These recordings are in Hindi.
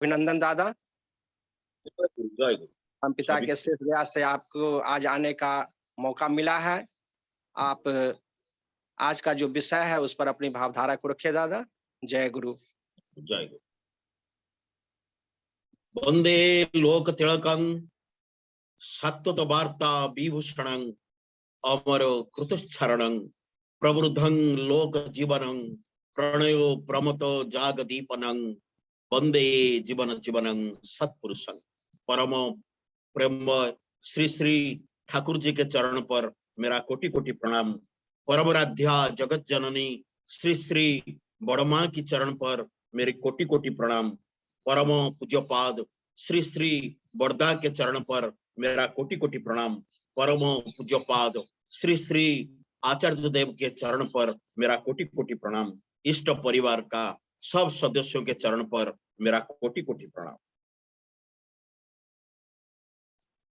अभिनंदन दादा। जय गुरु। हम पिता के शेष व्यास से आपको आज आने का मौका मिला है। आप आज का जो विषय है उस पर अपनी भावधारा को रखिए दादा। जय गुरु। जय गुरु। वंदे लोक तिलकं सत्वत वार्ता विभूषणं अमर कृतश्चरणं प्रवृद्धं लोक जीवनं प्रणयो प्रमत जागदीपनं वंदे जीवन जीवनं सत्पुरुषं। परम प्रेम श्री श्री ठाकुर जी के चरण पर मेरा कोटि कोटि प्रणाम। परमराध्या जगत जननी श्री श्री बड़मा की चरण पर मेरे कोटि कोटि प्रणाम। परम पूज्यपाद श्री श्री बड़दा के चरण पर मेरा कोटि कोटि प्रणाम। परम पूज्यपाद श्री श्री आचार्य देव के चरण पर मेरा कोटि कोटि प्रणाम। इष्ट परिवार का सब सदस्यों के चरण पर मेरा कोटि कोटि प्रणाम।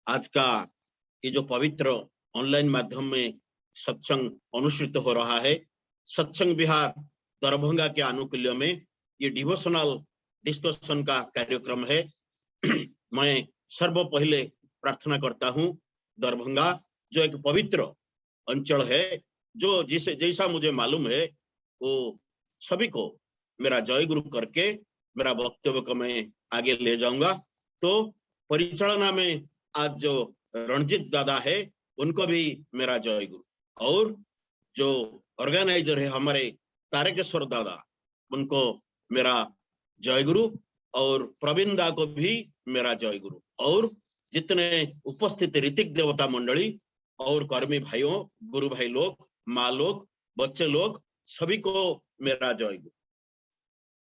आज का ये जो पवित्र ऑनलाइन माध्यम में सत्संग अनुष्ठित हो रहा है, सत्संग विहार दरभंगा के आनुकूल्य में ये डिवोशनल डिस्कशन का कार्यक्रम है। मैं सर्व पहले प्रार्थना करता हूँ, दरभंगा जो एक पवित्र अंचल है, जो जिसे जैसा मुझे मालूम है वो सभी को मेरा जय गुरु करके मेरा वक्तव्य को मैं आगे ले जाऊंगा। तो परिचालना में आज जो रणजीत दादा है उनको भी मेरा जय गुरु, और जो ऑर्गेनाइजर है हमारे तारकेश्वर दादा उनको मेरा जय गुरु, और प्रवीण दा को भी मेरा जय गुरु, और जितने उपस्थित ऋतिक देवता मंडली और कर्मी भाइयों, गुरु भाई लोग, माँ लोग, बच्चे लोग, सभी को मेरा जय गुरु।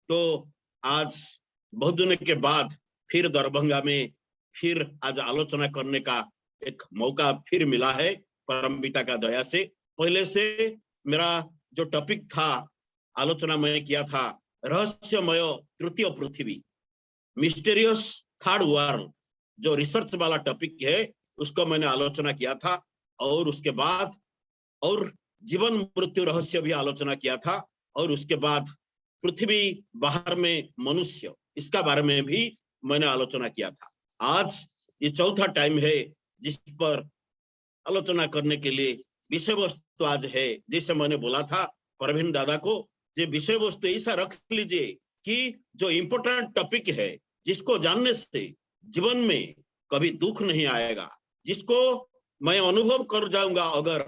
तो आज बहुत दिनों के बाद फिर दरभंगा में फिर आज आलोचना करने का एक मौका फिर मिला है परम पिता का दया से। पहले से मेरा जो टॉपिक था, आलोचना में किया था, रहस्यमय तृतीय पृथ्वी, मिस्टीरियस थर्ड वर्ल्ड, जो रिसर्च वाला टॉपिक है उसको मैंने आलोचना किया था। और उसके बाद और जीवन मृत्यु रहस्य भी आलोचना किया था, और उसके बाद पृथ्वी बाहर में मनुष्य, इसका बारे में भी मैंने आलोचना किया था। आज ये चौथा टाइम है जिस पर आलोचना करने के लिए विषय वस्तु आज है। जैसे मैंने बोला था प्रवीण दादा को, ये विषय वस्तु ऐसा रख लीजिए कि जो इम्पोर्टेंट टॉपिक है, जिसको जानने से जीवन में कभी दुख नहीं आएगा, जिसको मैं अनुभव कर जाऊंगा। अगर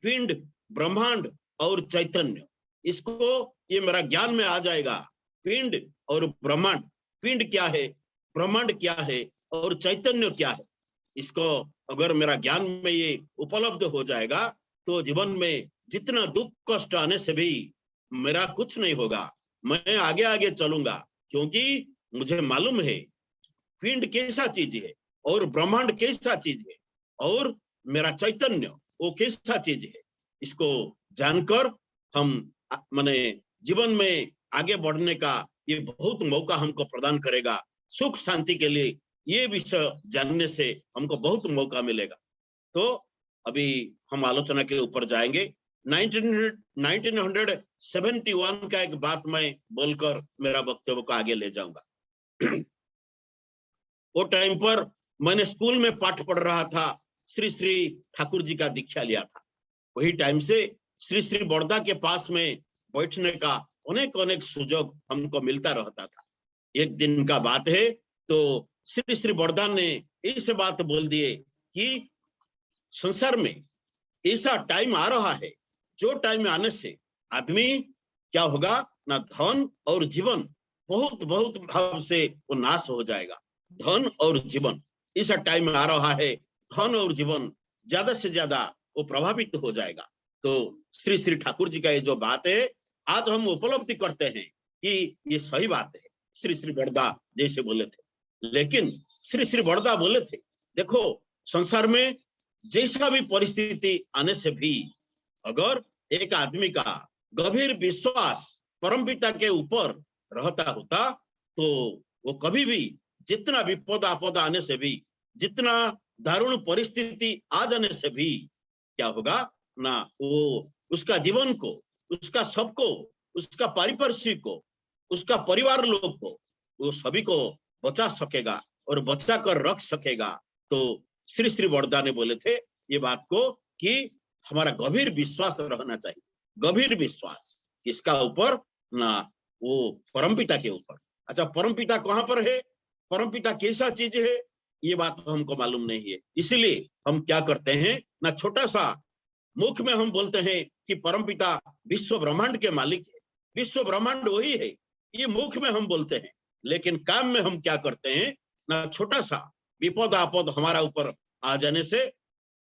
पिंड, ब्रह्मांड और चैतन्य, इसको ये मेरा ज्ञान में आ जाएगा। पिंड और ब्रह्मांड, पिंड क्या है, ब्रह्मांड क्या है और चैतन्य क्या है, इसको अगर मेरा ज्ञान में ये उपलब्ध हो जाएगा तो जीवन में जितना दुख कष्ट आने से भी मेरा कुछ नहीं होगा। मैं आगे आगे चलूंगा, क्योंकि मुझे मालूम है पिंड कैसा चीज है और ब्रह्मांड कैसा चीज है और मेरा चैतन्य वो कैसा चीज है। इसको जानकर हम माने जीवन में आगे बढ़ने का ये बहुत मौका हमको प्रदान करेगा। सुख शांति के लिए ये विषय जानने से हमको बहुत मौका मिलेगा। तो अभी हम आलोचना के ऊपर जाएंगे। 1971 का एक बात मैं बोलकर मेरा वक्तव्य को आगे ले जाऊंगा। वो टाइम पर मैंने स्कूल में पाठ पढ़ रहा था, श्री श्री ठाकुर जी का दीक्षा लिया था। वही टाइम से श्री श्री बड़दा के पास में बैठने का अनेक अनेक सुयोग हमको मिलता रहता था। एक दिन का बात है तो श्री श्री बड़दा ने ऐसे बात बोल दिए कि संसार में ऐसा टाइम आ रहा है, जो टाइम आने से आदमी क्या होगा ना, धन और जीवन बहुत बहुत भाव से वो नाश हो जाएगा। धन और जीवन ऐसा टाइम आ रहा है, धन और जीवन ज्यादा से ज्यादा वो प्रभावित हो जाएगा। तो श्री श्री ठाकुर जी का ये जो बात है आज हम उपलब्धि करते हैं कि ये सही बात है। श्री श्री बड़दा जैसे बोले थे, लेकिन श्री श्री बड़दा बोले थे, देखो संसार में जैसा भी परिस्थिति आने से भी अगर एक आदमी का गंभीर विश्वास परमपिता के ऊपर रहता होता तो वो कभी भी जितना विपद आपद आने से भी, जितना दारुण परिस्थिति आ जाने से भी क्या होगा ना, वो उसका जीवन को, उसका सबको, उसका पारिपार्श्विक को, उसका परिवार लोग को वो सभी को बचा सकेगा और बचा कर रख सकेगा। तो श्री श्री बड़दा ने बोले थे ये बात को कि हमारा गंभीर विश्वास रहना चाहिए, गंभीर विश्वास किसका ऊपर ना, वो परमपिता के ऊपर। अच्छा, परमपिता कहाँ पर है, परमपिता कैसा चीज है, ये बात हमको मालूम नहीं है। इसलिए हम क्या करते हैं ना, छोटा सा मुख में हम बोलते हैं कि परमपिता विश्व ब्रह्मांड के मालिक है, विश्व ब्रह्मांड वही है, ये मुख में हम बोलते हैं, लेकिन काम में हम क्या करते हैं ना, छोटा सा विपद आपद हमारा ऊपर आ जाने से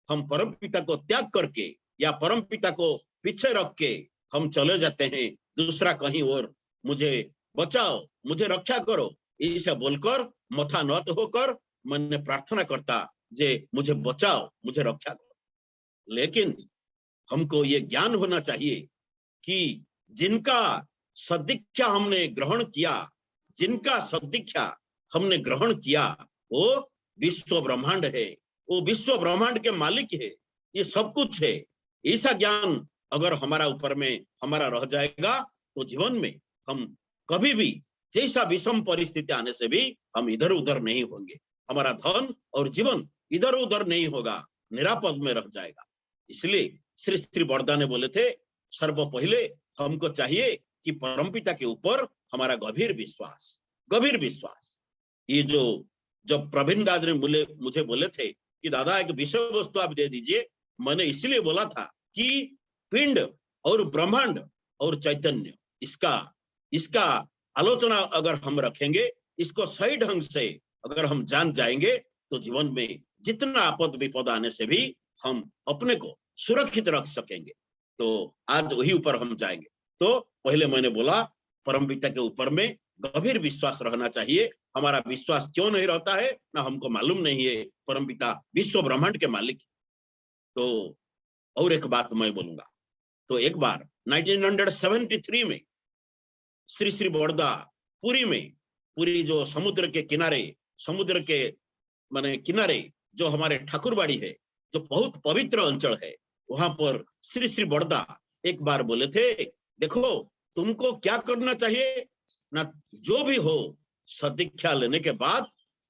हम परमपिता को त्याग करके या परमपिता को पीछे रख के हम चले जाते हैं दूसरा कहीं और, मुझे बचाओ, मुझे रक्षा करो, इसे बोलकर मथा नत होकर मन प्रार्थना करता जे मुझे बचाओ, मुझे रक्षा करो। लेकिन हमको ये ज्ञान होना चाहिए कि जिनका सदीक्षा हमने ग्रहण किया, जिनका सदीक्षा हमने ग्रहण किया, वो विश्व ब्रह्मांड है, वो विश्व ब्रह्मांड के मालिक है, ये सब कुछ है। ऐसा ज्ञान अगर हमारा ऊपर में हमारा रह जाएगा तो जीवन में हम कभी भी जैसा विषम परिस्थिति आने से भी हम इधर उधर नहीं होंगे, हमारा धन और जीवन इधर उधर नहीं होगा, निरापद में रह जाएगा। इसलिए श्री श्री बड़दा ने बोले थे सर्व पहले हमको चाहिए कि परमपिता के ऊपर हमारा गंभीर विश्वास, गंभीर विश्वास। ये जो जब प्रवीण दास ने मुझे बोले थे कि दादा एक विषय वस्तु आप दे दीजिए, मैंने इसलिए बोला था कि पिंड और ब्रह्मांड और चैतन्य, इसका आलोचना अगर हम रखेंगे, इसको सही ढंग से अगर हम जान जाएंगे तो जीवन में जितना आपद विपद आने से भी हम अपने को सुरक्षित रख सकेंगे। तो आज वही ऊपर हम जाएंगे। तो पहले मैंने बोला परमपिता के ऊपर में गंभीर विश्वास रहना चाहिए। हमारा विश्वास क्यों नहीं रहता है ना, हमको मालूम नहीं है परमपिता विश्व ब्रह्मांड के मालिक। तो और एक बात मैं बोलूंगा, तो एक बार 1973 में श्री श्री बड़दा पुरी में, पुरी जो समुद्र के किनारे, समुद्र के माने किनारे जो हमारे ठाकुरबाड़ी है, जो बहुत पवित्र अंचल है, वहां पर श्री श्री बड़दा एक बार बोले थे देखो तुमको क्या करना चाहिए ना, जो भी हो सदीक्षा लेने के बाद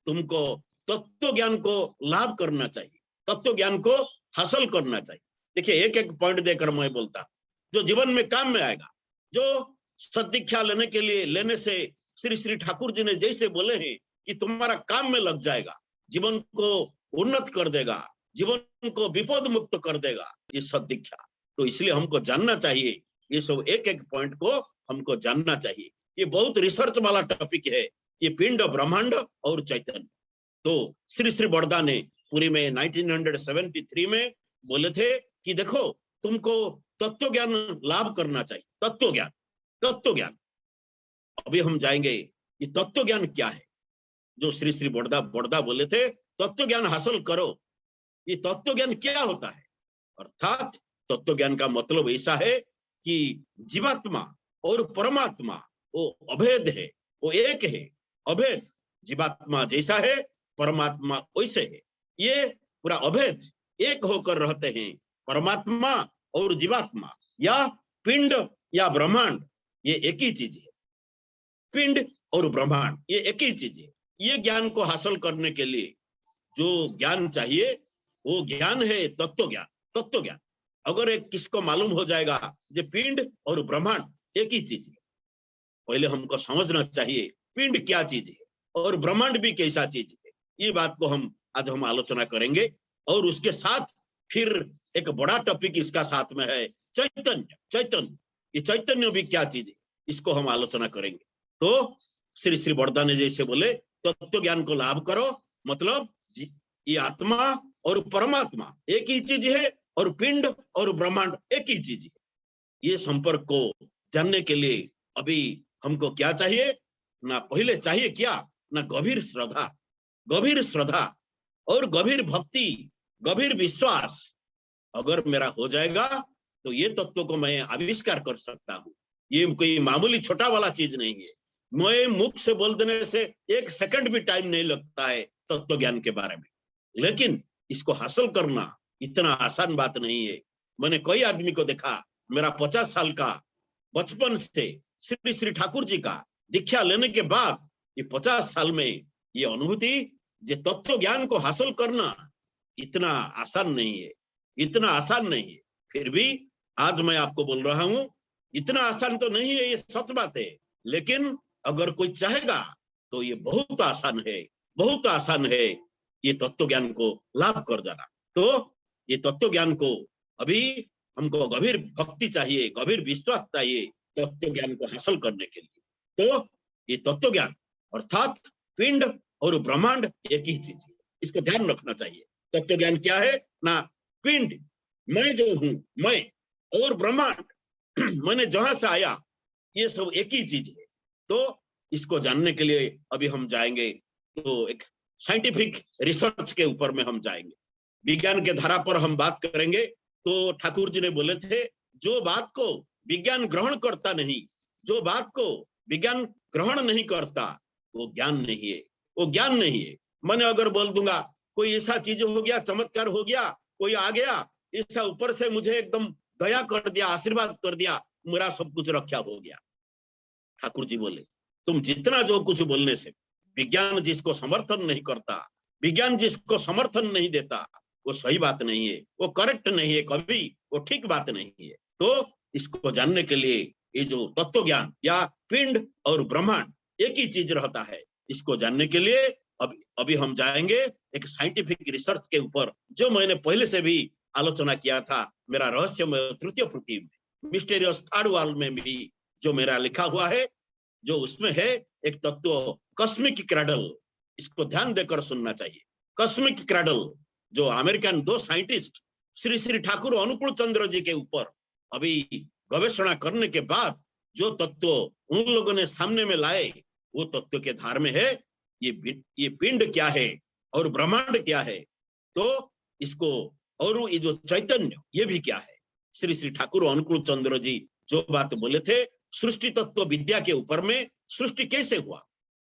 तुमको तत्व ज्ञान को लाभ करना चाहिए, तत्व ज्ञान को हासिल करना चाहिए। देखिए एक एक पॉइंट देकर मैं बोलता जो जीवन में काम में आएगा, जो सदीक्षा लेने के लिए लेने से श्री श्री ठाकुर जी ने जैसे बोले हैं कि तुम्हारा काम में लग जाएगा, जीवन को उन्नत कर देगा, जीवन को विपद मुक्त कर देगा, ये सदीक्षा। तो इसलिए हमको जानना चाहिए, ये सब एक एक पॉइंट को हमको जानना चाहिए। ये बहुत रिसर्च वाला टॉपिक है, ये पिंड, ब्रह्मांड और चैतन्य। तो श्री श्री बड़दा ने पुरी में 1973 में बोले थे कि देखो तुमको तत्व ज्ञान लाभ करना चाहिए, तत्व ज्ञान, तत्व ज्ञान। अभी हम जाएंगे ये तत्व ज्ञान क्या है, जो श्री श्री बड़दा बोले थे तत्व ज्ञान हासिल करो। ये तत्व ज्ञान क्या होता है, अर्थात तत्व ज्ञान का मतलब ऐसा है कि जीवात्मा और परमात्मा वो अभेद है, वो एक है, अभेद। जीवात्मा जैसा है परमात्मा वैसे है, ये पूरा अभेद एक होकर रहते हैं। परमात्मा और जीवात्मा या पिंड या ब्रह्मांड ये एक ही चीज है, पिंड और ब्रह्मांड ये एक ही चीज है। ये ज्ञान को हासिल करने के लिए जो ज्ञान चाहिए वो ज्ञान है तत्व ज्ञान, तत्व ज्ञान। अगर एक किसको मालूम हो जाएगा जो पिंड और ब्रह्मांड एक ही चीज है, पहले हमको समझना चाहिए पिंड क्या चीज है और ब्रह्मांड भी कैसा चीज है। ये बात को आज हम आलोचना करेंगे। और उसके साथ फिर एक बड़ा टॉपिक इसका साथ में है चैतन्य, चैतन्य, ये चैतन्य भी क्या चीज है, इसको हम आलोचना करेंगे। तो श्री श्री बड़दा ने जैसे बोले तत्व ज्ञान को लाभ करो, मतलब ये आत्मा और परमात्मा एक ही चीज है और पिंड और ब्रह्मांड एक ही चीज है। ये संपर्क को जानने के लिए अभी हमको क्या चाहिए ना, पहले चाहिए क्या ना, गंभीर श्रद्धा, गंभीर श्रद्धा और गंभीर भक्ति, गंभीर विश्वास अगर मेरा हो जाएगा तो ये तत्व को मैं आविष्कार कर सकता हूँ। ये कोई मामूली छोटा वाला चीज नहीं है। मैं मुख से बोल देने से एक सेकंड भी टाइम नहीं लगता है तत्व ज्ञान के बारे में, लेकिन इसको हासिल करना इतना आसान बात नहीं है। मैंने कई आदमी को देखा, मेरा 50 साल का बचपन से श्री श्री ठाकुर जी का दीक्षा लेने के बाद ये 50 साल में ये अनुभूति, ये तत्व ज्ञान को हासिल करना इतना आसान नहीं है, इतना आसान नहीं है। फिर भी आज मैं आपको बोल रहा हूं, इतना आसान तो नहीं है, ये सच बात है। लेकिन अगर कोई चाहेगा तो ये बहुत आसान है, बहुत आसान है ये तत्व ज्ञान को लाभ कर जाना। तो ये तत्व ज्ञान को अभी हमको गंभीर भक्ति चाहिए, गंभीर विश्वास चाहिए तत्व ज्ञान को हासिल करने के लिए। तो ये तत्व ज्ञान अर्थात पिंड और ब्रह्मांड एक ही चीज है, इसको ध्यान रखना चाहिए। तत्व ज्ञान क्या है ना, पिंड मैं जो हूं, मैं और ब्रह्मांड मैंने जहां से आया, ये सब एक ही चीज है। तो इसको जानने के लिए अभी हम जाएंगे तो एक साइंटिफिक रिसर्च के ऊपर में हम जाएंगे, विज्ञान के धारा पर हम बात करेंगे। तो ठाकुर जी ने बोले थे, जो बात को विज्ञान ग्रहण करता नहीं, जो बात को विज्ञान ग्रहण नहीं करता, वो ज्ञान नहीं है, वो ज्ञान नहीं है। मैंने अगर बोल दूंगा कोई ऐसा चीज हो गया, चमत्कार हो गया, कोई आ गया ऐसा ऊपर से मुझे एकदम दया कर दिया, आशीर्वाद कर दिया, मेरा सब कुछ रक्षा हो गया। ठाकुर जी बोले, तुम जितना जो कुछ बोलने से, विज्ञान जिसको समर्थन नहीं करता, विज्ञान जिसको समर्थन नहीं देता, वो सही बात नहीं है, वो करेक्ट नहीं है, कभी वो ठीक बात नहीं है। तो इसको जानने के लिए ये जो तत्व ज्ञान या पिंड और ब्रह्मांड एक ही चीज रहता है, इसको जानने के लिए अभी हम जाएंगे एक साइंटिफिक रिसर्च के ऊपर, जो मैंने पहले से भी आलोचना किया था मेरा रहस्यमय तृतीय पुथी में, मिस्टीरियस थर्ड वर्ल्ड में भी जो मेरा लिखा हुआ है, जो उसमें है एक तत्व कॉस्मिक क्रैडल। इसको ध्यान देकर सुनना चाहिए। कॉस्मिक क्रैडल जो अमेरिकन 2 साइंटिस्ट श्री श्री ठाकुर अनुकूल चंद्र जी के ऊपर अभी गवेषणा करने के बाद जो तत्व उन लोगों ने सामने में लाए, वो तत्व के धार में है ये पिंड क्या है और ब्रह्मांड क्या है। तो इसको और ये जो चैतन्य ये भी क्या है। श्री श्री ठाकुर अनुकूल चंद्र जी जो बात बोले थे, सृष्टि तत्व विद्या के ऊपर में सृष्टि कैसे हुआ,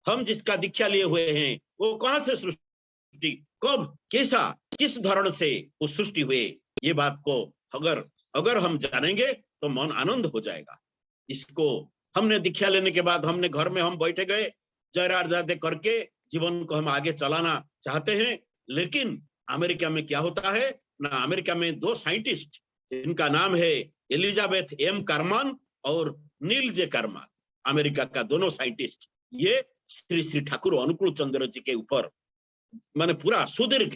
हम जिसका दीक्षा लिए हुए हैं वो कहां से सृष्टि, कब, कैसा, किस धरण से वो सृष्टि हुए, ये बात को अगर हम जानेंगे तो मन आनंद हो जाएगा। इसको हमने दीक्षा लेने के बाद हमने घर में हम बैठे गए, जयराजादे करके जीवन को हम आगे चलाना चाहते हैं। लेकिन अमेरिका में क्या होता है ना, अमेरिका में 2 साइंटिस्ट, इनका नाम है एलिजाबेथ एम कार्मान और नील जे कार्मान, अमेरिका का दोनों साइंटिस्ट, ये श्री श्री ठाकुर अनुकूल चंद्र जी के ऊपर मैंने पूरा सुदीर्घ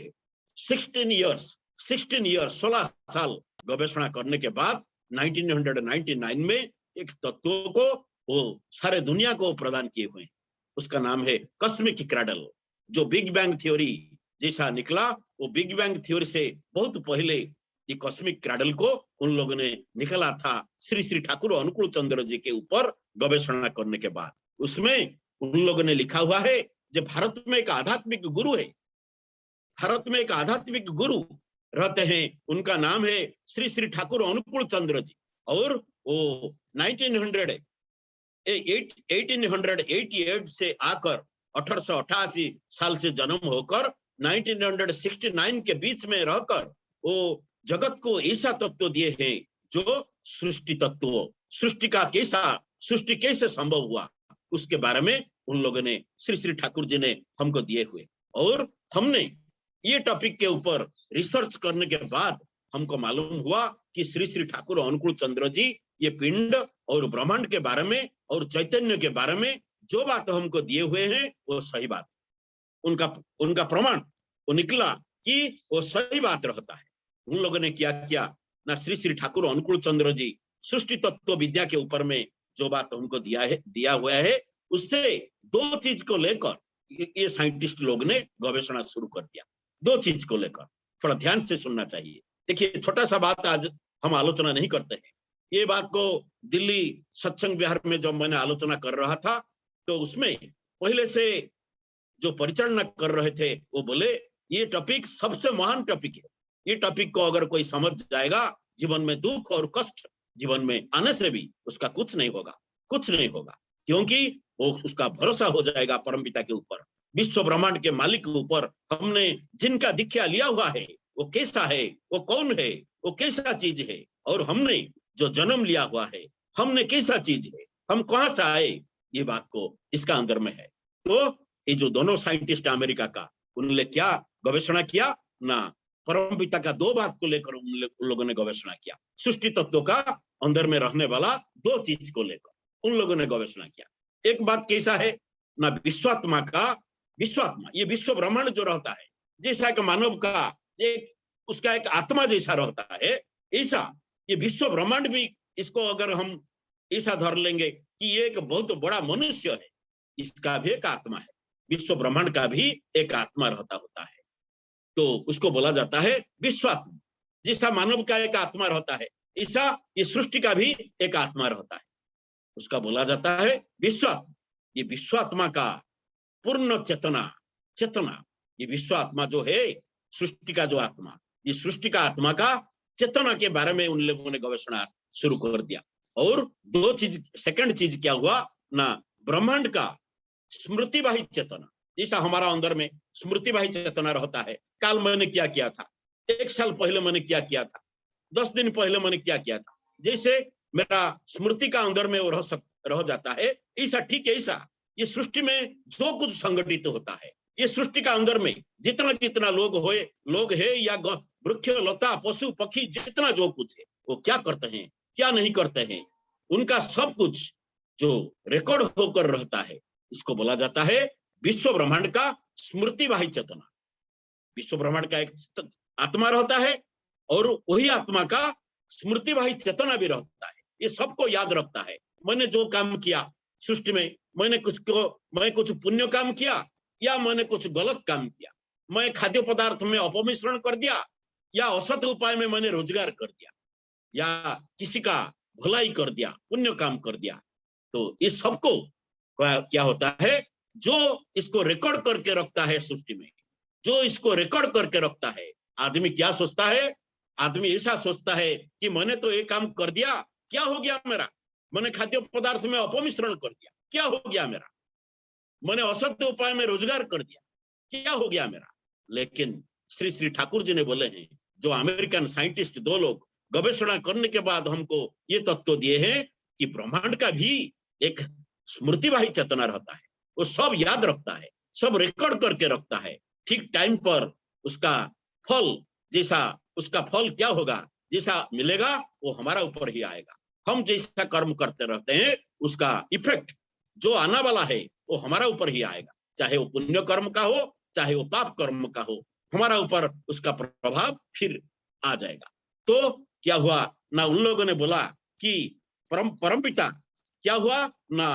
16 साल गवेषणा करने के बाद 1999 में एक तत्व को वो सारे दुनिया को प्रदान किए हुए हैं। उसका नाम है कॉस्मिक क्रैडल। जो बिग बैंग थ्योरी जैसा निकला, वो बिग बैंग थ्योरी से बहुत पहले ये कॉस्मिक क्रैडल को उन लोगों ने निकला था श्री श्री ठाकुर अनुकूल चंद्र जी के ऊपर गवेषणा करने के बाद। उसमें उन लोगों ने लिखा हुआ है, जो भारत में एक आध्यात्मिक गुरु है, भारत में एक आध्यात्मिक गुरु रहते हैं, उनका नाम है श्री श्री ठाकुर अनुकूल चंद्र जी। और वो 1888 से आकर 1888 साल से जन्म होकर 1969 के बीच में रहकर वो जगत को ऐसा तत्व दिए हैं जो सृष्टि तत्व, सृष्टि कैसे संभव हुआ, उसके बारे में उन लोगों ने श्री श्री ठाकुर जी ने हमको दिए हुए। और हमने ये टॉपिक के ऊपर रिसर्च करने के बाद हमको मालूम हुआ कि श्री श्री ठाकुर अनुकूल चंद्र जी ये पिंड और ब्रह्मांड के बारे में और चैतन्य के बारे में जो बात हमको दिए हुए हैं वो सही बात, उनका प्रमाण वो निकला कि वो सही बात रहता है। उन लोगों ने क्या किया ना, श्री श्री ठाकुर अनुकूल चंद्र जी सृष्टि तत्व विद्या के ऊपर में जो बात हमको दिया हुआ है, उससे 2 चीज को लेकर ये साइंटिस्ट लोग ने गवेषणा शुरू कर दिया। 2 चीज को लेकर थोड़ा ध्यान से सुनना चाहिए। देखिए, छोटा सा बात आज हम आलोचना नहीं करते हैं। ये बात को दिल्ली सत्संग विहार में जब मैंने आलोचना कर रहा था, तो उसमें पहले से जो परिचालना कर रहे थे वो बोले ये टॉपिक सबसे महान टॉपिक है, ये टॉपिक को अगर कोई समझ जाएगा, जीवन में दुख और कष्ट जीवन में आने से भी उसका कुछ नहीं होगा, क्योंकि वो उसका भरोसा हो जाएगा परमपिता के ऊपर, विश्व ब्रह्मांड के मालिक के ऊपर। हमने जिनका दीक्षा लिया हुआ है वो कैसा है, वो कौन है, वो कैसा चीज है, और हमने जो जन्म लिया हुआ है हमने कैसा चीज है, हम कहां से आए, ये बात को इसका अंदर में है। तो ये जो दोनों साइंटिस्ट अमेरिका का, उन्होंने क्या गवेषणा किया ना, परमपिता का दो बात को लेकर उन लोगों ने गवेषणा किया। सृष्टि तत्व का अंदर में रहने वाला दो चीज को लेकर उन लोगों ने गवेषणा किया। एक बात कैसा है ना, विश्वात्मा का, विश्वात्मा ये विश्व ब्रह्मांड जो रहता है, जैसा कि मानव का एक उसका एक आत्मा जैसा रहता है, ऐसा ये विश्व ब्रह्मांड भी, इसको अगर हम ऐसा धर लेंगे कि ये एक बहुत बड़ा मनुष्य है, इसका भी एक आत्मा है, विश्व ब्रह्मांड का भी एक आत्मा रहता होता है, तो उसको बोला जाता है विश्वात्मा। जैसा मानव का एक आत्मा रहता है, ऐसा ये सृष्टि का भी एक आत्मा रहता है, उसका बोला जाता है विश्वात्मा। ये विश्वात्मा का पूर्ण चेतना, चेतना, ये विश्वात्मा जो है सृष्टि का जो आत्मा, ये सृष्टि का आत्मा का चेतना के बारे में उन लोगों ने गवेषणा शुरू कर दिया। और दो चीज, सेकंड चीज क्या हुआ ना, ब्रह्मांड का स्मृतिवाही चेतना, जैसा हमारा अंदर में स्मृतिवाही चेतना रहता है, कल मैंने क्या किया था, 1 साल पहले मैंने क्या किया था, 10 दिन पहले मैंने क्या किया था, जैसे मेरा स्मृति का अंदर में वो रह जाता है, ऐसा ठीक है, ऐसा ये सृष्टि में जो कुछ संगठित होता है, ये सृष्टि का अंदर में जितना जितना लोग है या वृक्ष लता पशु पक्षी जितना जो कुछ है, वो क्या करते हैं क्या नहीं करते हैं, उनका सब कुछ जो रिकॉर्ड होकर रहता है, इसको बोला जाता है विश्व ब्रह्मांड का स्मृतिवाही चेतना। विश्व ब्रह्मांड का एक आत्मा रहता है और वही आत्मा का स्मृतिवाही चेतना भी रहता है, ये सबको याद रखता है। मैंने जो काम किया सृष्टि में, मैं कुछ पुण्य काम किया या मैंने कुछ गलत काम किया, मैं खाद्य पदार्थ में अपमिश्रण कर दिया या असत उपाय में मैंने रोजगार कर दिया या किसी का भलाई कर दिया, पुण्य काम कर दिया, तो इस सबको क्या होता है, जो इसको रिकॉर्ड करके रखता है सृष्टि में, जो इसको रिकॉर्ड करके रखता है, आदमी क्या सोचता है, आदमी ऐसा सोचता है कि मैंने तो ये काम कर दिया, क्या हो गया मेरा, मैंने खाद्य पदार्थ में अपमिश्रण कर दिया, क्या हो गया मेरा, मैंने असत्य उपाय में रोजगार कर दिया, क्या हो गया मेरा। लेकिन श्री श्री ठाकुर जी ने बोले हैं, जो अमेरिकन साइंटिस्ट दो लोग गवेषणा करने के बाद हमको ये तत्व दिए हैं कि ब्रह्मांड का भी एक स्मृतिवाही चेतना रहता है, वो सब याद रखता है, सब रिकॉर्ड करके रखता है, ठीक टाइम पर उसका फल, जैसा उसका फल क्या होगा, जैसा मिलेगा वो हमारा ऊपर ही आएगा। हम जैसा कर्म करते रहते हैं उसका इफेक्ट जो आने वाला है वो हमारा ऊपर ही आएगा, चाहे वो पुण्य कर्म का हो चाहे वो पाप कर्म का हो, हमारा ऊपर उसका प्रभाव फिर आ जाएगा। तो क्या हुआ ना, उन लोगों ने बोला कि परमपिता क्या हुआ ना,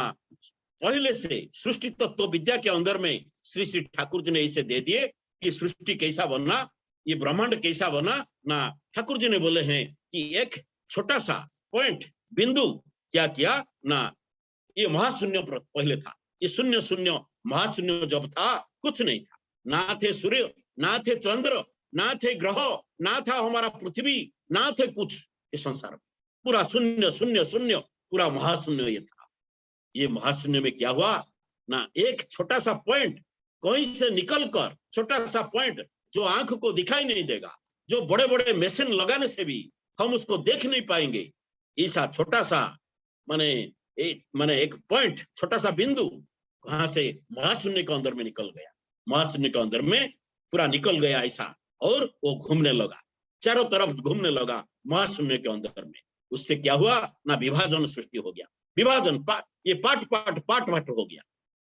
पहले से सृष्टि तत्व विद्या के अंदर में श्री श्री ठाकुर जी ने इसे दे दिए कि सृष्टि कैसा बना, ये ब्रह्मांड कैसा बना ना। ठाकुर जी ने बोले हैं कि एक छोटा सा पॉइंट बिंदु क्या किया ना, ये महाशून्य पहले था, ये शून्य शून्य महाशून्य जब था कुछ नहीं था, ना थे सूर्य ना थे चंद्र ना थे ग्रह ना था हमारा पृथ्वी ना थे कुछ, ये संसार पूरा शून्य शून्य शून्य पूरा महाशून्य ये था। ये महाशून्य में क्या हुआ ना, एक छोटा सा पॉइंट कहीं से निकलकर, छोटा सा पॉइंट जो आंख को दिखाई नहीं देगा, जो बड़े बड़े मशीन लगाने से भी हम उसको देख नहीं पाएंगे, ऐसा छोटा सा माने एक पॉइंट, छोटा सा बिंदु कहां से महाशून्य के अंदर में निकल गया, महाशून्य के अंदर में पूरा निकल गया ऐसा, और वो घूमने लगा, चारों तरफ घूमने लगा महाशून्य के अंदर में। उससे क्या हुआ ना, विभाजन सृष्टि हो गया, विभाजन ये पार्ट हो गया,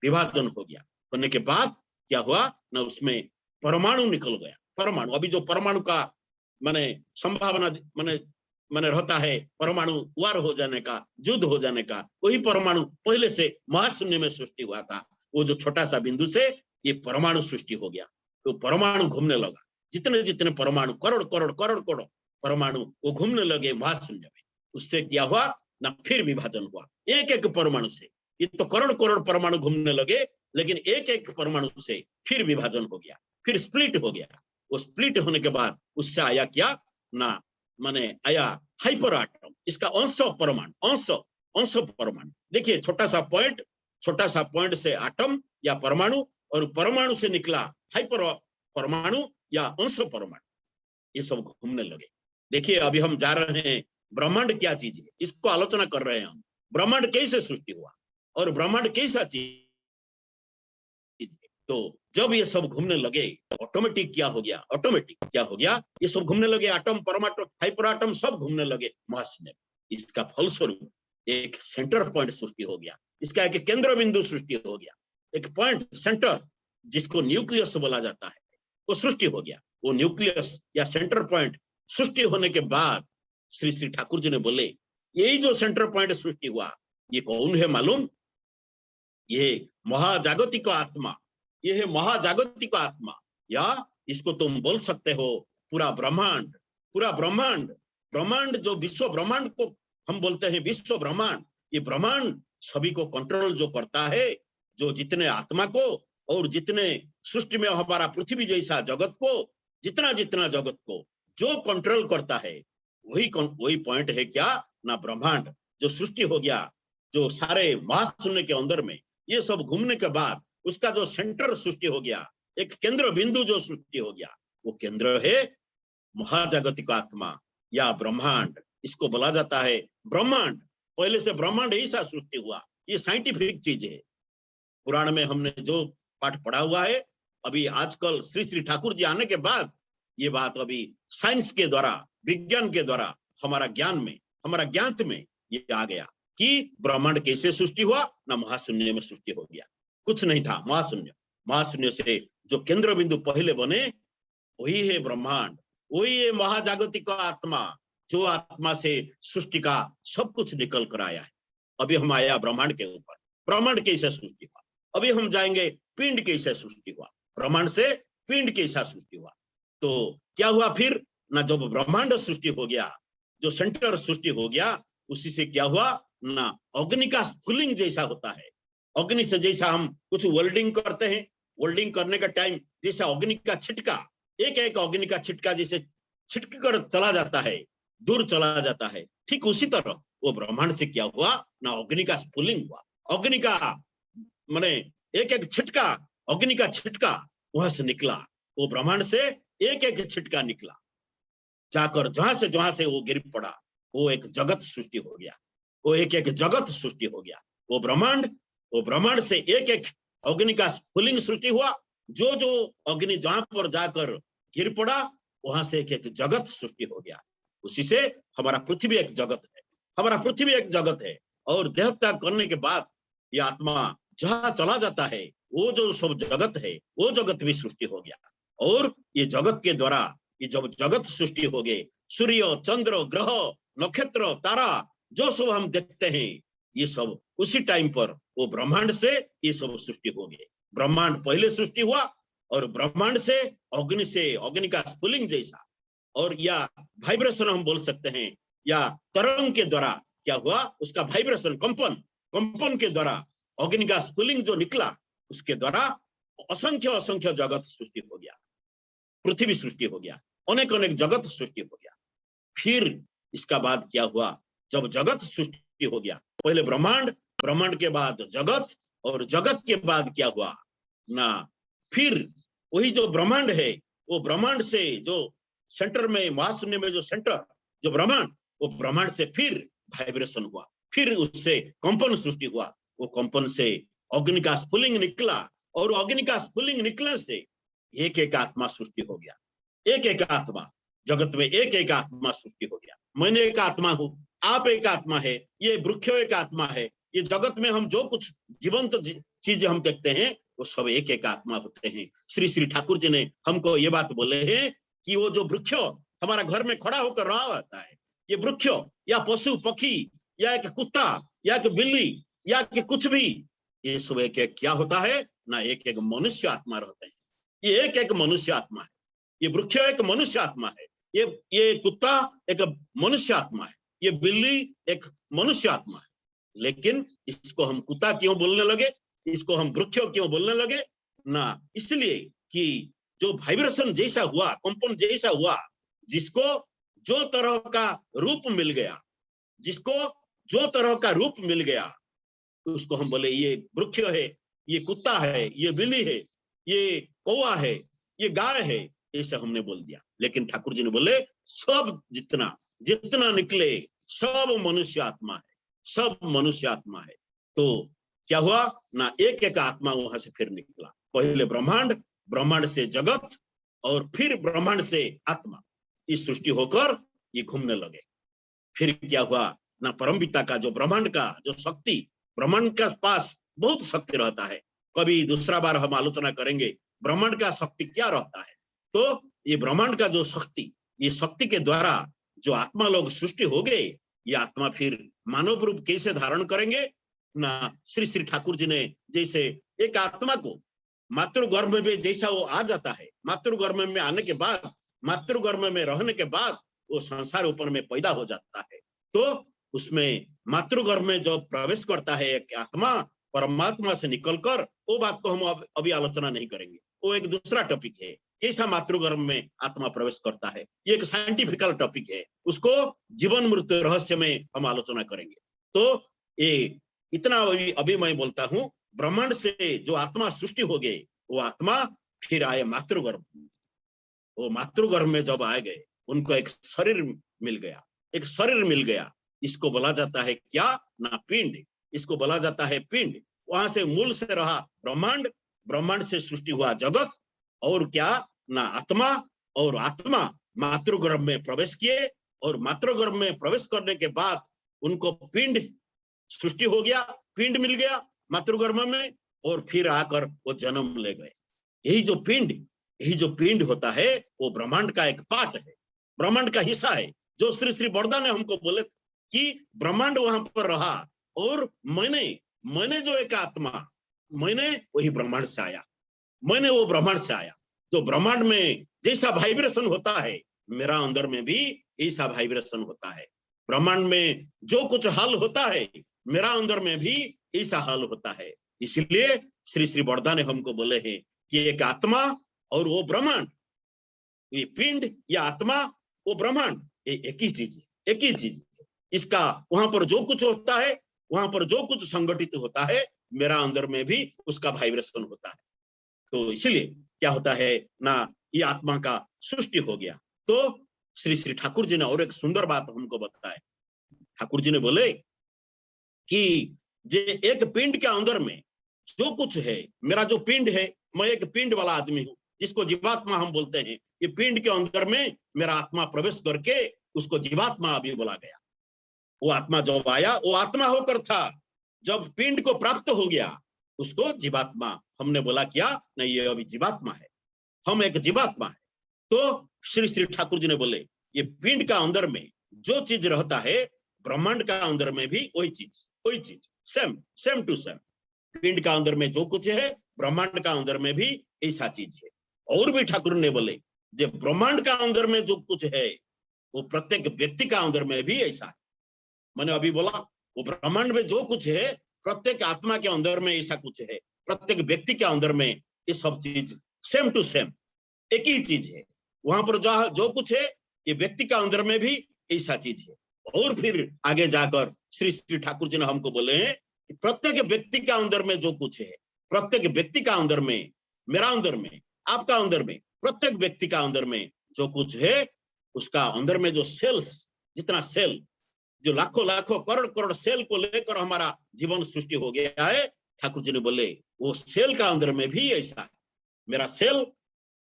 विभाजन हो गया, होने के बाद क्या हुआ ना, उसमें परमाणु निकल गया। परमाणु, अभी जो परमाणु का माने संभावना माने रहता है, परमाणु वार हो जाने का, युद्ध हो जाने का, वही परमाणु पहले से महाशून्य में सृष्टि हुआ था, वो जो छोटा सा बिंदु से ये परमाणु सृष्टि हो गया। तो परमाणु घूमने लगा, जितने जितने परमाणु, करोड़ करोड़ करोड़ करोड़ परमाणु वो घूमने लगे महाशून्य में। उससे क्या हुआ ना, फिर विभाजन हुआ एक एक परमाणु से। ये तो करोड़ करोड़ परमाणु घूमने लगे, लेकिन एक एक परमाणु से फिर विभाजन हो गया, फिर स्प्लिट हो गया। वो स्प्लिट होने के बाद उससे आया क्या ना, माने आया हाइपर आटम, इसका अंश परमाणु, अंश परमाणु। देखिए छोटा सा पॉइंट से आटम या परमाणु, और परमाणु से निकला हाइपर परमाणु या अंश परमाणु, ये सब घूमने लगे। देखिए अभी हम जा रहे हैं ब्रह्मांड क्या चीज है, इसको आलोचना कर रहे हैं हम, ब्रह्मांड कैसे सृष्टि हुआ और ब्रह्मांड कैसा चीज तो जब ये सब घूमने लगे, ऑटोमेटिक क्या हो गया, ऑटोमेटिक क्या हो गया, ये सब घूमने लगे, एटम, परमाणु, हाइपरएटम सब घूमने लगे महाशून्य। इसका फलस्वरूप एक सेंटर पॉइंट सृष्टि हो गया, इसका एक केंद्र बिंदु सृष्टि हो गया, एक पॉइंट सेंटर जिसको न्यूक्लियस बोला जाता है, वो सृष्टि हो गया। वो न्यूक्लियस या सेंटर पॉइंट सृष्टि होने के बाद श्री श्री ठाकुर जी ने बोले, यही जो सेंटर पॉइंट सृष्टि हुआ, ये कौन है मालूम? ये महाजागतिक आत्मा, ये है महाजागतिक आत्मा, या इसको तुम बोल सकते हो पूरा ब्रह्मांड। पूरा ब्रह्मांड, ब्रह्मांड जो विश्व ब्रह्मांड को हम बोलते हैं विश्व ब्रह्मांड, ये ब्रह्मांड सभी को कंट्रोल जो करता है, जो जितने आत्मा को और जितने सृष्टि में हमारा पृथ्वी जैसा जगत को, जितना जितना जगत को जो कंट्रोल करता है, वही पॉइंट है क्या ना ब्रह्मांड जो सृष्टि हो गया, जो सारे महाशून्य के अंदर में ये सब घूमने के बाद उसका जो सेंटर सृष्टि हो गया, एक केंद्र बिंदु जो सृष्टि हो गया, वो केंद्र है महाजागतिक आत्मा या ब्रह्मांड। इसको बोला जाता है ब्रह्मांड। पहले से ब्रह्मांड ऐसा सृष्टि हुआ, ये साइंटिफिक चीज है। पुराण में हमने जो पाठ पढ़ा हुआ है, अभी आजकल श्री श्री ठाकुर जी आने के बाद ये बात अभी साइंस के द्वारा, विज्ञान के द्वारा हमारा ज्ञान में, हमारा ज्ञात में ये आ गया कि ब्रह्मांड कैसे सृष्टि हुआ ना महाशून्य में सृष्टि हो गया। कुछ नहीं था, महाशून्य, महाशून्य से जो केंद्र बिंदु पहले बने वही है ब्रह्मांड, वही है महाजागतिक आत्मा, जो आत्मा से सृष्टि का सब कुछ निकल कर आया है। अभी हम आया ब्रह्मांड के ऊपर, ब्रह्मांड कैसे सृष्टि हुआ। अभी हम जाएंगे पिंड कैसे सृष्टि हुआ, ब्रह्मांड से पिंड कैसा सृष्टि हुआ। तो क्या हुआ फिर ना, जब ब्रह्मांड सृष्टि हो गया, जो सेंटर सृष्टि हो गया, उसी से क्या हुआ ना, अग्नि का स्फुलिंग जैसा होता है। अग्नि से जैसा हम कुछ वेल्डिंग करते हैं, वेल्डिंग करने का टाइम जैसा अग्नि का छिटका, एक एक अग्नि का छिटका जैसे छिटक कर चला जाता है, दूर चला जाता है, ठीक उसी तरह वो ब्रह्मांड से क्या हुआ ना, अग्नि का स्फुलिंग हुआ। अग्नि का माने एक एक छिटका, अग्नि का छिटका वहां से निकला, वो ब्रह्मांड से एक एक छिटका निकला, जाकर जहां से वो गिर पड़ा, वो एक जगत सृष्टि हो गया, वो एक एक जगत सृष्टि हो गया। वो ब्रह्मांड से एक एक अग्नि का स्फुलिंग सृष्टि हुआ, जो जो अग्नि जहां पर जाकर गिर पड़ा, वहां से एक एक जगत सृष्टि हो गया। उसी से हमारा पृथ्वी एक जगत है, हमारा पृथ्वी एक जगत है। और देह त्याग करने के बाद ये आत्मा जहां चला जाता है, वो जो सब जगत है, वो जगत भी सृष्टि हो गया। और ये जगत के द्वारा ये जब जगत सृष्टि हो गए, सूर्य, चंद्र, ग्रह, नक्षत्र, तारा जो सब हम देखते हैं, ये सब उसी टाइम पर वो ब्रह्मांड से ये सब सृष्टि हो गए। ब्रह्मांड पहले सृष्टि हुआ और ब्रह्मांड से अग्नि का स्फुलिंग जैसा, और या वाइब्रेशन हम बोल सकते हैं, या तरंग के द्वारा क्या हुआ, उसका वाइब्रेशन, कंपन के द्वारा अग्नि का स्फुलिंग जो निकला, उसके द्वारा असंख्य जगत सृष्टि हो गया, पृथ्वी सृष्टि हो गया, अनेक अनेक जगत सृष्टि हो गया। फिर इसका बाद क्या हुआ, जब जगत सृष्टि हो गया, पहले ब्रह्मांड के बाद जगत, और जगत के बाद क्या हुआ ना, फिर वही जो ब्रह्मांड है, वो ब्रह्मांड से जो सेंटर में, महाशून्य में जो सेंटर, जो ब्रह्मांड, वो ब्रह्मांड से फिर वाइब्रेशन हुआ, फिर उससे कंपन सृष्टि हुआ। वो कंपन से अग्नि का स्फुलिंग निकला, और अग्नि का स्फुलिंग निकलने से एक एक आत्मा सृष्टि हो गया। एक एक आत्मा, जगत में एक एक आत्मा सृष्टि हो गया। मैंने एक आत्मा हूं, आप एक आत्मा है, ये वृक्ष एक आत्मा है, ये जगत में हम जो कुछ जीवंत चीज हम देखते हैं, वो सब एक एक आत्मा होते हैं। श्री श्री ठाकुर जी ने हमको ये बात बोले हैं कि वो जो वृक्ष हमारा घर में खड़ा होकर रहा होता है, ये वृक्ष या पशु पक्षी या एक कुत्ता या एक बिल्ली या कि कुछ भी, ये सब एक एक क्या होता है ना, एक एक मनुष्य आत्मा रहते हैं। ये एक एक मनुष्य आत्मा है, ये वृक्ष एक मनुष्य आत्मा है, ये कुत्ता एक मनुष्य आत्मा है, ये बिल्ली एक मनुष्य आत्मा है। लेकिन इसको हम कुत्ता क्यों बोलने लगे, इसको हम वृक्ष क्यों बोलने लगे ना, इसलिए कि जो वाइब्रेशन जैसा हुआ, कंपन जैसा हुआ, जिसको जो तरह का रूप मिल गया, जिसको जो तरह का रूप मिल गया, उसको हम बोले ये वृक्ष है, ये कुत्ता है, ये बिल्ली है, ये कौवा है, ये गाय है, ऐसा हमने बोल दिया। लेकिन ठाकुर जी ने बोले सब जितना निकले सब मनुष्य आत्मा है, सब मनुष्य आत्मा है। तो क्या हुआ ना, एक एक आत्मा वहां से फिर निकला, पहले ब्रह्मांड, ब्रह्मांड से जगत और फिर ब्रह्मांड से आत्मा, ये सृष्टि होकर ये घूमने लगे। फिर क्या हुआ ना, परम पिता का जो ब्रह्मांड का जो शक्ति, ब्रह्मांड के पास बहुत शक्ति रहता है। कभी दूसरा बार हम आलोचना करेंगे ब्रह्मांड का शक्ति क्या रहता है। तो ये ब्रह्मांड का जो शक्ति, ये शक्ति के द्वारा जो आत्मा लोग सृष्टि हो गए, ये आत्मा फिर मानव रूप कैसे धारण करेंगे ना। श्री श्री ठाकुर जी ने जैसे एक आत्मा को मातृगर्भ में जैसा वो आ जाता है, मातृगर्भ में आने के बाद, मातृगर्भ में रहने के बाद वो संसार ऊपर में पैदा हो जाता है। तो उसमें मातृगर्भ में जो प्रवेश करता है एक आत्मा परमात्मा से निकलकर, वो बात को हम अभी आलोचना नहीं करेंगे, वो एक दूसरा टॉपिक है। कैसा मातृगर्भ में आत्मा प्रवेश करता है, ये एक साइंटिफिकल टॉपिक है, उसको जीवन मृत्यु रहस्य में हम आलोचना करेंगे। तो ये इतना अभी मैं बोलता हूं, ब्रह्मांड से जो आत्मा सृष्टि हो गई, वो आत्मा फिर आए मातृगर्भ। वो मातृगर्भ में जब आ गए, उनको एक शरीर मिल गया, एक शरीर मिल गया। इसको बोला जाता है क्या ना, पिंड। इसको बोला जाता है पिंड। वहां से मूल से रहा ब्रह्मांड, ब्रह्मांड से सृष्टि हुआ जगत, और क्या ना आत्मा, और आत्मा मातृगर्भ में प्रवेश किए, और मातृगर्भ में प्रवेश करने के बाद उनको पिंड सृष्टि हो गया, पिंड मिल गया मातृगर्भ में, और फिर आकर वो जन्म ले गए। यही जो पिंड होता है, वो ब्रह्मांड का एक पार्ट है, ब्रह्मांड का हिस्सा है। जो श्री श्री बरदा ने हमको बोले कि ब्रह्मांड वहां पर रहा, और मैंने जो एक आत्मा, मैंने वही ब्रह्मांड से आया, मैंने वो ब्रह्मांड से आया। तो ब्रह्मांड में जैसा वाइब्रेशन होता है, मेरा अंदर में भी ऐसा वाइब्रेशन होता है। ब्रह्मांड में जो कुछ हाल होता है, मेरा अंदर में भी ऐसा हाल होता है। इसलिए श्री श्री बरदा ने हमको बोले हैं कि एक आत्मा और वो ब्रह्मांड, ये पिंड या आत्मा, वो ब्रह्मांड, ये एक ही चीज है, एक ही चीज है। इसका वहां पर जो कुछ होता है, वहां पर जो कुछ संगठित होता है, मेरा अंदर में भी उसका वाइब्रेशन होता है। तो इसलिए क्या होता है ना, ये आत्मा का सृष्टि हो गया। तो श्री श्री ठाकुर जी ने और एक सुंदर बात हमको बताया। ठाकुर जी ने बोले कि जे एक पिंड के अंदर में जो कुछ है, मेरा जो पिंड है, मैं एक पिंड वाला आदमी हूं, जिसको जीवात्मा हम बोलते हैं। ये पिंड के अंदर में मेरा आत्मा प्रवेश करके उसको जीवात्मा अभी बोला गया। वो आत्मा जब आया, वो आत्मा होकर था, जब पिंड को प्राप्त हो गया उसको जीवात्मा हमने बोला क्या नहीं, ये अभी जीवात्मा है, हम एक जीवात्मा है। तो श्री श्री ठाकुर जी ने बोले ये पिंड का अंदर में जो चीज रहता है, ब्रह्मांड का अंदर में भी वही चीज सेम टू सेम। पिंड का अंदर में जो कुछ है, ब्रह्मांड का अंदर में भी ऐसा चीज है। और भी ठाकुर ने बोले जो ब्रह्मांड का अंदर में जो कुछ है, वो प्रत्येक व्यक्ति का अंदर में भी ऐसा है। मैंने अभी बोला वो ब्रह्मांड में जो कुछ है, प्रत्येक आत्मा के अंदर में ऐसा कुछ है, प्रत्येक व्यक्ति के अंदर में ये सब चीज सेम टू सेम एक ही चीज है। वहां पर जो कुछ है, ये व्यक्ति का अंदर में भी ऐसा चीज है। और फिर आगे जाकर श्री श्री ठाकुर जी ने हमको बोले हैं कि प्रत्येक व्यक्ति का अंदर में जो कुछ है, प्रत्येक व्यक्ति का अंदर में, मेरा अंदर में, आपका अंदर में, प्रत्येक व्यक्ति का अंदर में जो कुछ है, उसका अंदर में जो सेल्स, जितना सेल, जो लाखों लाखों करोड़ करोड़ सेल को लेकर हमारा जीवन सृष्टि हो गया है, ठाकुर जी ने बोले वो सेल का अंदर में भी ऐसा है। मेरा सेल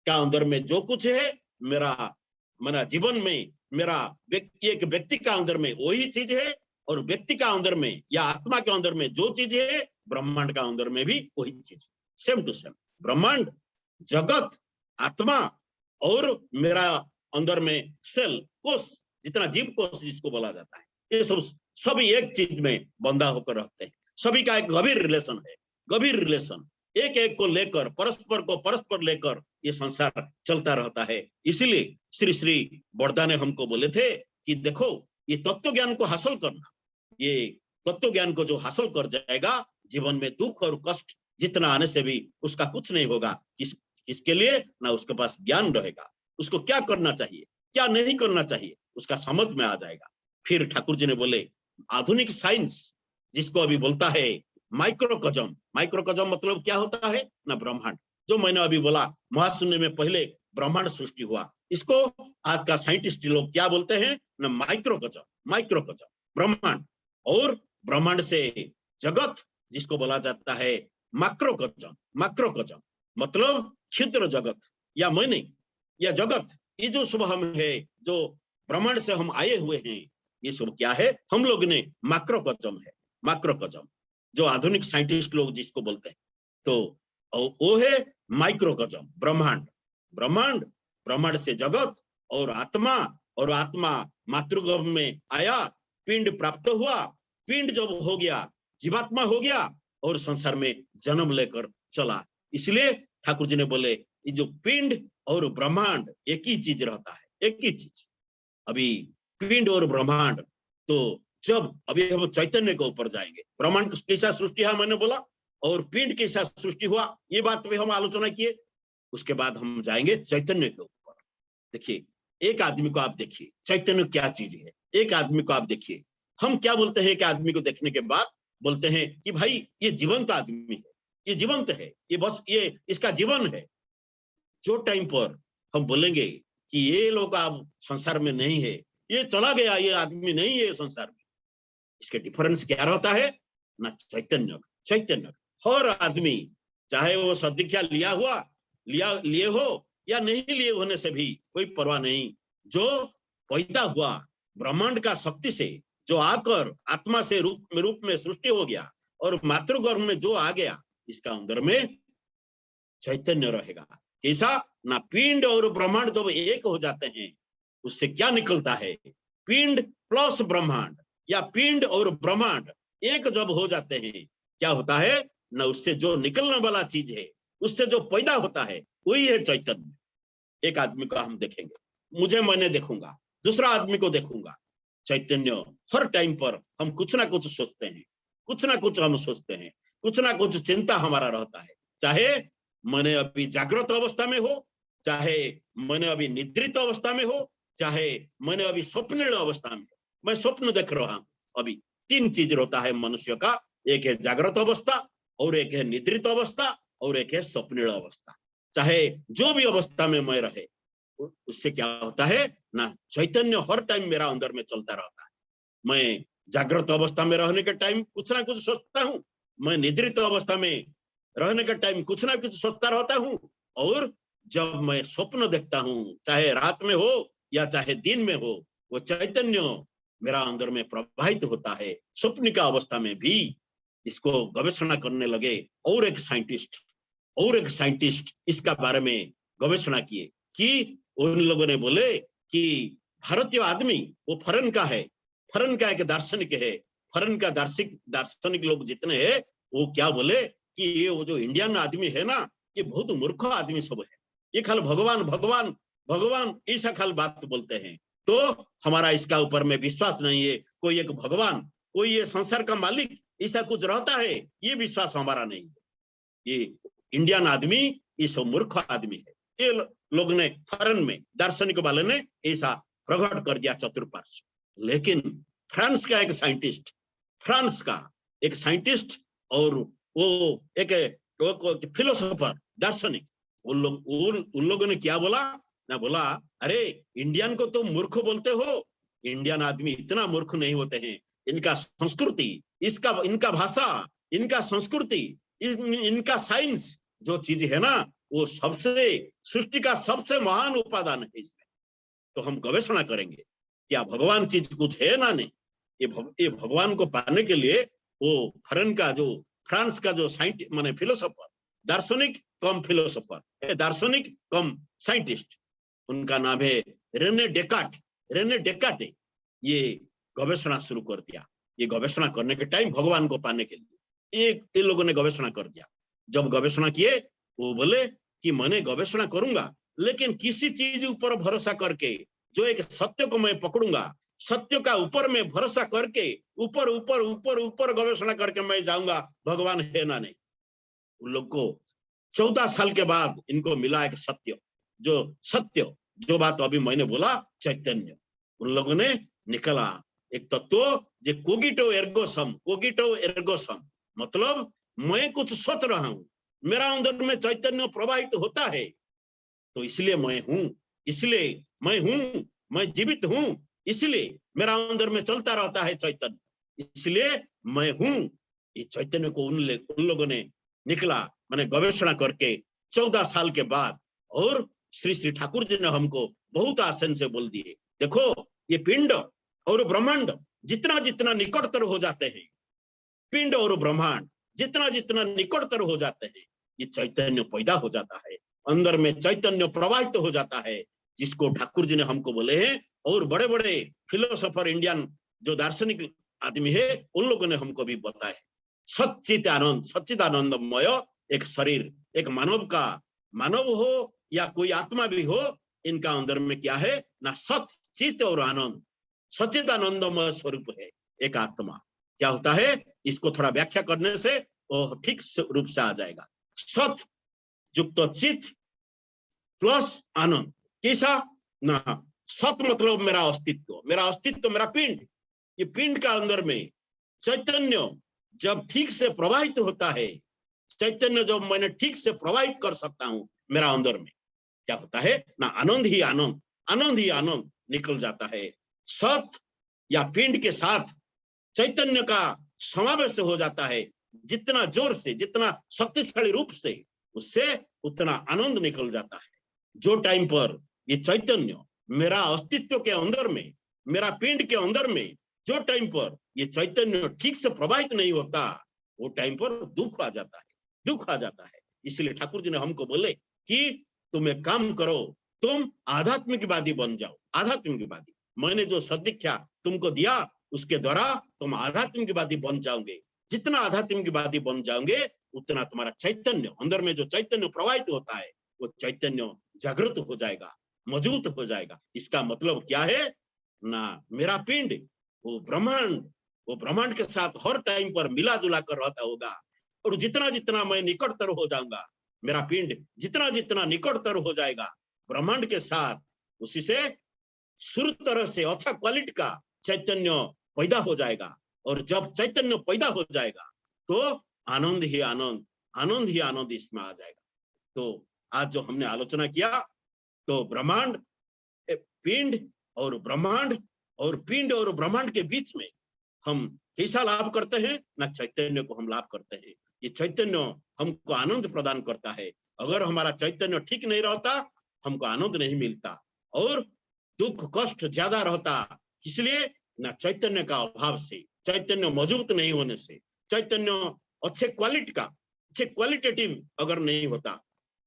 का अंदर में जो कुछ है, मेरा जीवन में, मेरा एक व्यक्ति का अंदर में वही चीज है, और व्यक्ति का अंदर में या आत्मा के अंदर में जो चीज है, ब्रह्मांड का अंदर में भी वही चीज, सेम टू सेम। ब्रह्मांड, जगत, आत्मा और मेरा अंदर में सेल, कोष, जितना जीव कोष जिसको बोला जाता है, ये सब सभी एक चीज में बंधा होकर रहते हैं। सभी का एक गंभीर रिलेशन है, गंभीर रिलेशन, एक एक को लेकर, परस्पर लेकर ये संसार चलता रहता है। इसीलिए श्री श्री बरदा ने हमको बोले थे कि देखो ये तत्व ज्ञान को हासिल करना, ये तत्व ज्ञान को जो हासिल कर जाएगा, जीवन में दुख और कष्ट जितना आने से भी उसका कुछ नहीं होगा। इसके लिए ना उसके पास ज्ञान रहेगा, उसको क्या करना चाहिए, क्या नहीं करना चाहिए, उसका समझ में आ जाएगा। फिर ठाकुर जी ने बोले आधुनिक साइंस जिसको अभी बोलता है माइक्रोकॉस्म, माइक्रोकॉस्म मतलब क्या होता है ना, ब्रह्मांड। जो मैंने अभी बोला महाशून्य में पहले ब्रह्मांड सृष्टि हुआ, इसको आज का साइंटिस्ट लोग क्या बोलते हैं ना, माइक्रोकॉस्म ब्रह्मांड। और ब्रह्मांड से जगत जिसको बोला जाता है मैक्रोकॉस्म। मतलब क्षुद्र जगत या मैंने या जगत, ये जो सब हम है, जो ब्रह्मांड से हम आए हुए हैं, ये सब क्या है? हम लोग ने मैक्रोकॉस्म है, मैक्रोकॉस्म, जो आधुनिक साइंटिस्ट लोग जिसको बोलते हैं, तो वो है माइक्रोकॉस्म, ब्रह्मांड। ब्रह्मांड, ब्रह्मांड से जगत और आत्मा मातृगर्भ में आया, पिंड प्राप्त हुआ, पिंड जब हो गया जीवात्मा हो गया और संसार में जन्म लेकर चला। इसलिए ठाकुर जी ने बोले ये जो पिंड और ब्रह्मांड एक ही चीज रहता है, एक ही चीज। अभी पिंड और ब्रह्मांड, तो जब अभी हम चैतन्य के ऊपर जाएंगे, ब्रह्मांड कैसा सृष्टि है मैंने बोला, और पिंड कैसा सृष्टि हुआ ये बात भी हम आलोचना किए। उसके बाद हम जाएंगे चैतन्य के ऊपर। देखिए, एक आदमी को आप देखिए, चैतन्य क्या चीज है। एक आदमी को आप देखिए, हम क्या बोलते हैं कि आदमी को देखने के बाद बोलते हैं कि भाई ये जीवंत आदमी है, ये जीवंत है, ये बस ये इसका जीवन है। जो टाइम पर हम बोलेंगे कि ये लोग अब संसार में नहीं है, ये चला गया, ये आदमी नहीं है संसार में, इसके डिफरेंस क्या रहता है ना? चैतन्य हर आदमी, चाहे वो सदीक्षा लिए हो या नहीं लिए होने से भी कोई परवाह नहीं, जो पैदा हुआ ब्रह्मांड का शक्ति से, जो आकर आत्मा से रूप में सृष्टि हो गया और मातृगर्भ में जो आ गया, इसका अंदर में चैतन्य रहेगा। कैसा ना? पिंड और ब्रह्मांड जब एक हो जाते हैं, उससे क्या निकलता है? पिंड प्लस ब्रह्मांड या पिंड और ब्रह्मांड एक जब हो जाते हैं, क्या होता है ना? उससे जो निकलने वाला चीज है, उससे जो पैदा होता है, वही है चैतन्य। एक आदमी को हम देखेंगे, मैंने देखूंगा, दूसरा आदमी को देखूंगा, चैतन्य हर टाइम पर हम कुछ ना कुछ सोचते हैं, कुछ ना कुछ हम सोचते हैं, कुछ ना कुछ चिंता हमारा रहता है। चाहे मैंने अभी जागृत अवस्था में हो, चाहे मैंने अभी निद्रित अवस्था में हो, चाहे मैंने अभी स्वप्निल अवस्था में, मैं स्वप्न देख रहा हूं। अभी तीन चीज रहता है मनुष्य का, एक है जागृत अवस्था, और एक है निद्रित अवस्था, और एक है स्वप्निल अवस्था। चाहे जो भी अवस्था में मैं रहे, उससे क्या होता है ना? चैतन्य हर टाइम मेरा अंदर में चलता रहता है। मैं जागृत अवस्था में रहने के टाइम कुछ ना कुछ सोचता हूँ, मैं निद्रित अवस्था में रहने का टाइम कुछ ना कुछ सोचता रहता हूँ, और जब मैं स्वप्न देखता हूँ, चाहे रात में हो या चाहे दिन में हो, वो चैतन्य मेरा अंदर में प्रवाहित होता है। स्वप्न का अवस्था में भी इसको गवेषणा करने लगे, और एक साइंटिस्ट इसका बारे में गवेषणा किए कि उन लोगों ने बोले कि भारतीय आदमी वो फॉरेन का है, फॉरेन का एक दार्शनिक है, फॉरेन का दार्शनिक लोग जितने हैं, वो क्या बोले कि ये वो जो इंडियन आदमी है ना, ये बहुत मूर्ख आदमी सब है, ये खाली भगवान ऐसा खाली बात बोलते हैं। तो हमारा इसका ऊपर में विश्वास नहीं है, कोई एक भगवान, कोई ये संसार का मालिक ऐसा कुछ रहता है, ये विश्वास हमारा नहीं है। ये इंडियन आदमी ये सब मूर्ख आदमी है। ये लोग ने फॉरेन में दार्शनिक वाले ने ऐसा प्रकट कर दिया चतुर्पार्श्व। लेकिन फ्रांस का एक साइंटिस्ट और वो एक फिलोसोफर, दार्शनिक, उन लोगों ने क्या बोला ना? बोला अरे इंडियन को तो मूर्ख बोलते हो, इंडियन आदमी इतना मूर्ख नहीं होते हैं, इनका संस्कृति, इनका भाषा, इनका संस्कृति, इनका साइंस जो चीज है ना, वो सबसे सृष्टि का सबसे महान उपादान है इसमें। तो हम गवेषणा करेंगे क्या भगवान चीज कुछ है ना? नहीं, ये भगवान को पाने के लिए वो फ्रांस का जो साइंटिस्ट माने फिलोसोफर, दार्शनिक कम फिलोसोफर, दार्शनिक कम साइंटिस्ट, उनका नाम है रेने डेकार्ट। ये गवेषणा शुरू कर दिया। ये गवेषणा करने के टाइम भगवान को पाने के लिए ये लोगों ने गवेषणा कर दिया। जब गवेषणा किए, वो बोले कि मैंने गवेषणा करूंगा, लेकिन किसी चीज ऊपर भरोसा करके, जो एक सत्य को मैं पकड़ूंगा, सत्य का ऊपर में भरोसा करके ऊपर गवेषणा करके मैं जाऊंगा भगवान है ना नहीं। उन लोग को 14 साल के बाद इनको मिला एक सत्य, जो बात अभी मैंने बोला, चैतन्य। उन लोगों ने निकला एक तत्व जो कोगिटो एर्गो सम, मतलब मैं कुछ सोच रहा हूं, मेरा अंदर में चैतन्य प्रवाहित होता है, तो इसलिए मैं हूं, मैं जीवित हूं, इसलिए मेरा अंदर में चलता रहता है चैतन्य, इसलिए मैं हूं। ये चैतन्य को उन लोगों ने निकला, मैंने गवेषणा करके 14 साल के बाद। और श्री श्री ठाकुर जी ने हमको बहुत आसान से बोल दिए, देखो ये पिंड और ब्रह्मांड जितना जितना निकटतर हो जाते हैं, पिंड और ब्रह्मांड जितना जितना निकटतर हो जाते हैं, ये चैतन्य पैदा हो जाता है, अंदर में चैतन्य प्रवाहित हो जाता है, जिसको ठाकुर जी ने हमको बोले हैं। और बड़े बड़े फिलोसोफर इंडियन जो दार्शनिक आदमी है, उन लोगों ने हमको भी बताया, सच्चित आनंद, सच्चिदानंदमय एक शरीर, एक मानव का, मानव हो या कोई आत्मा भी हो, इनका अंदर में क्या है ना, सच्चित और आनंद, सच्चिदानंदमय स्वरूप है एक आत्मा। क्या होता है, इसको थोड़ा व्याख्या करने से वो ठीक रूप से आ जाएगा। सत युक्त चित प्लस आनंद, कैसा ना, सत मतलब मेरा अस्तित्व, मेरा अस्तित्व, मेरा पिंड, ये पिंड का अंदर में चैतन्य जब ठीक से प्रवाहित होता है, चैतन्य जब मैंने ठीक से प्रवाहित कर सकता हूं मेरा अंदर में, क्या होता है ना, आनंद ही आनंद, आनंद ही आनंद निकल जाता है। सत या पिंड के साथ चैतन्य का समावेश हो जाता है, जितना जोर से, जितना शक्तिशाली रूप से, उससे उतना आनंद निकल जाता है। जो टाइम पर ये चैतन्य मेरा अस्तित्व के अंदर में, मेरा पिंड के अंदर में, जो टाइम पर ये चैतन्य ठीक से प्रवाहित नहीं होता, वो टाइम पर दुख आ जाता है, दुख आ जाता है। इसलिए ठाकुर जी ने हमको बोले कि तुम एक काम करो, तुम आध्यात्मिकवादी बन जाओ, आध्यात्मिकवादी। मैंने जो सदीक्षा तुमको दिया उसके द्वारा तुम आध्यात्मिकवादी बन जाओगे। जितना आध्यात्मिकवादी बन जाओगे उतना तुम्हारा चैतन्य, अंदर में जो चैतन्य प्रवाहित होता है, वो चैतन्य जागृत हो जाएगा, मजबूत हो जाएगा। इसका मतलब क्या है ना, मेरा पिंड वो ब्रह्मांड के साथ हर टाइम पर मिला जुला कर रहता होगा। और जितना जितना मैं निकटतर हो जाऊंगा, मेरा पिंड जितना जितना निकटतर हो जाएगा ब्रह्मांड के साथ, उसी से शुरू तरह से अच्छा क्वालिटी का चैतन्य पैदा हो जाएगा। और जब चैतन्य पैदा हो जाएगा तो आनंद ही आनंद, आनंद ही आनंद इसमें आ जाएगा। तो आज जो हमने आलोचना किया, तो ब्रह्मांड, पिंड और ब्रह्मांड, और पिंड और ब्रह्मांड के बीच में हम कैसा लाभ करते हैं ना, चैतन्य को हम लाभ करते हैं। ये चैतन्य हमको आनंद प्रदान करता है। अगर हमारा चैतन्य ठीक नहीं रहता, हमको आनंद नहीं मिलता और दुख कष्ट ज्यादा रहता। इसलिए ना, चैतन्य का अभाव से, चैतन्य मजबूत नहीं होने से, चैतन्य अच्छे क्वालिटी का, अच्छे क्वालिटेटिव अगर नहीं होता,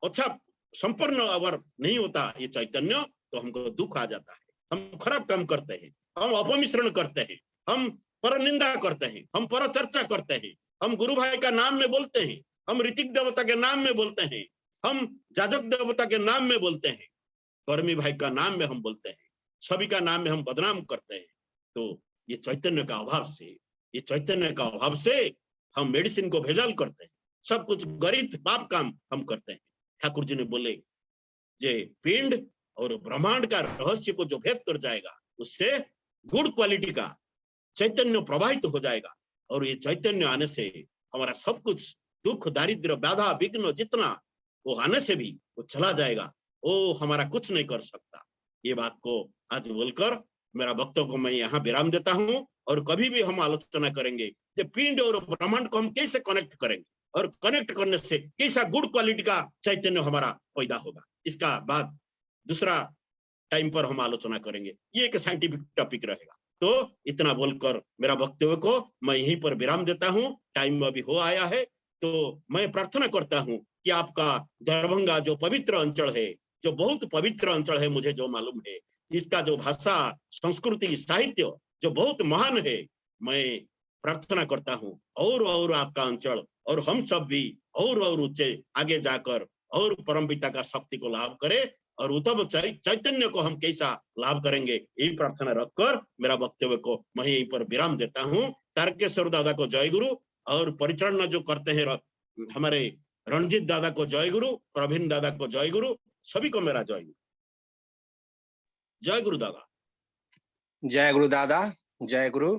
अच्छा संपूर्ण अगर नहीं होता ये चैतन्य, तो हमको दुख आ जाता है। हम खराब काम करते हैं, हम अपमिश्रण करते हैं, हम पर निंदा करते हैं, हम पर चर्चा करते हैं, हम गुरु भाई का नाम में बोलते हैं, हम ऋतिक देवता के नाम में बोलते हैं, हम जाजक देवता के नाम में बोलते हैं, कर्मी भाई का नाम में हम बोलते हैं, सभी का नाम में हम बदनाम करते हैं। तो ये चैतन्य का अभाव से, ये चैतन्य का अभाव से हम मेडिसिन को भेजाल करते हैं, सब कुछ गरीब पाप काम हम करते हैं। ठाकुर जी ने बोले, जे पिंड और ब्रह्मांड का रहस्य को जो भेद कर जाएगा, उससे गुड क्वालिटी का चैतन्य प्रवाहित हो जाएगा। और ये चैतन्य आने से हमारा सब कुछ दुख दारिद्र बाधा विघ्न जितना वो आने से भी वो चला जाएगा, वो हमारा कुछ नहीं कर सकता। ये बात को आज बोलकर मेरा वक्तव्य को मैं यहाँ विराम देता हूँ। और कभी भी हम आलोचना करेंगे कि पिंड और ब्रह्मांड को हम कैसे कनेक्ट करेंगे, और कनेक्ट करने से कैसा गुड क्वालिटी का चैतन्य हमारा पैदा होगा, इसका बाद दूसरा टाइम पर हम आलोचना करेंगे। ये एक साइंटिफिक टॉपिक रहेगा। तो इतना बोलकर मेरा वक्तव्य को मैं यहीं पर विराम देता हूँ। टाइम अभी हो आया है, तो मैं प्रार्थना करता हूँ कि आपका दरभंगा जो पवित्र अंचल है, जो बहुत पवित्र अंचल है, मुझे जो मालूम है, इसका जो भाषा संस्कृति साहित्य जो बहुत महान है, मैं प्रार्थना करता हूँ और आपका अंचल और हम सब भी और ऊंचे आगे जाकर और परमपिता का शक्ति को लाभ करे, और उत्तम चैतन्य को हम कैसा लाभ करेंगे, यही प्रार्थना रखकर मेरा वक्तव्य को मैं यहीं पर विराम देता हूँ। तारकेश्वर दादा को जय गुरु, और परिचालना जो करते हैं हमारे रणजीत दादा को जय गुरु, प्रवीण दादा को जय गुरु, सभी को मेरा जय गुरु। जय गुरु दादा। जय गुरु दादा, जय गुरु।